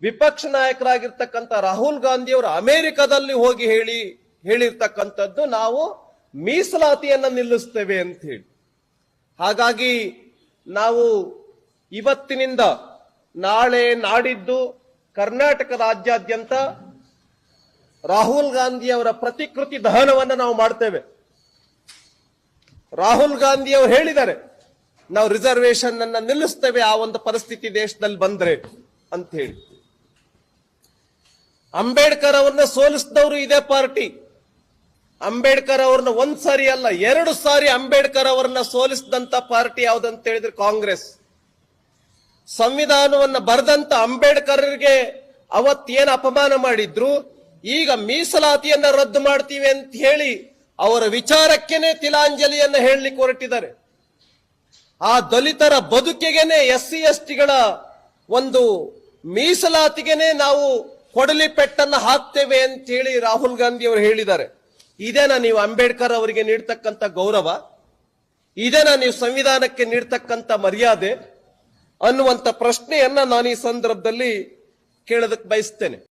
ವಿಪಕ್ಷ ನಾಯಕರಾಗಿರ್ತಕ್ಕಂಥ ರಾಹುಲ್ ಗಾಂಧಿ ಅವರು ಅಮೆರಿಕದಲ್ಲಿ ಹೋಗಿ ಹೇಳಿರ್ತಕ್ಕಂಥದ್ದು ನಾವು ಮೀಸಲಾತಿಯನ್ನ ನಿಲ್ಲಿಸ್ತೇವೆ ಅಂತ ಹೇಳಿ. ಹಾಗಾಗಿ ನಾವು ಇವತ್ತಿನಿಂದ ನಾಳೆ ನಾಡಿದ್ದು ಕರ್ನಾಟಕ ರಾಜ್ಯಾದ್ಯಂತ ರಾಹುಲ್ ಗಾಂಧಿ ಅವರ ಪ್ರತಿಕೃತಿ ದಹನವನ್ನು ನಾವು ಮಾಡ್ತೇವೆ. ರಾಹುಲ್ ಗಾಂಧಿ ಅವರು ಹೇಳಿದ್ದಾರೆ, ನಾವು ರಿಸರ್ವೇಶನ್ ಅನ್ನ ನಿಲ್ಲಿಸ್ತೇವೆ ಆ ಒಂದು ಪರಿಸ್ಥಿತಿ ದೇಶದಲ್ಲಿ ಬಂದ್ರೆ ಅಂತ ಹೇಳಿ. ಅಂಬೇಡ್ಕರ್ ಅವ್ರನ್ನ ಸೋಲಿಸಿದವರು ಇದೇ ಪಾರ್ಟಿ. ಅಂಬೇಡ್ಕರ್ ಅವ್ರನ್ನ ಒಂದ್ ಸಾರಿ ಅಲ್ಲ 2 ಸಾರಿ ಅಂಬೇಡ್ಕರ್ ಅವರನ್ನ ಸೋಲಿಸಿದಂತ ಪಾರ್ಟಿ ಯಾವ್ದಂತ ಹೇಳಿದ್ರೆ ಕಾಂಗ್ರೆಸ್. ಸಂವಿಧಾನವನ್ನ ಬರೆದಂತ ಅಂಬೇಡ್ಕರ್ಗೆ ಅವತ್ತೇನು ಅಪಮಾನ ಮಾಡಿದ್ರು, ಈಗ ಮೀಸಲಾತಿಯನ್ನ ರದ್ದು ಮಾಡ್ತೀವಿ ಅಂತ ಹೇಳಿ ಅವರ ವಿಚಾರಕ್ಕೇನೆ ತಿಲಾಂಜಲಿಯನ್ನ ಹೇಳಲಿಕ್ಕೆ ಹೊರಟಿದ್ದಾರೆ. ಆ ದಲಿತರ ಬದುಕಿಗೆನೆ SC STಗಳ ಒಂದು ಮೀಸಲಾತಿಗೆನೆ ನಾವು ಕೊಡಲಿ ಪೆಟ್ಟನ್ನ ಹಾಕ್ತೇವೆ ಅಂತ ಹೇಳಿ ರಾಹುಲ್ ಗಾಂಧಿ ಅವರು ಹೇಳಿದ್ದಾರೆ. ಇದೇನಾ ನೀವು ಅಂಬೇಡ್ಕರ್ ಅವರಿಗೆ ನೀಡ್ತಕ್ಕಂಥ ಗೌರವ? ಇದೇನಾ ನೀವು ಸಂವಿಧಾನಕ್ಕೆ ನೀಡ್ತಕ್ಕಂಥ ಮರ್ಯಾದೆ ಅನ್ನುವಂಥ ಪ್ರಶ್ನೆಯನ್ನ ನಾನು ಈ ಸಂದರ್ಭದಲ್ಲಿ ಕೇಳೋದಕ್ಕೆ ಬಯಸ್ತೇನೆ.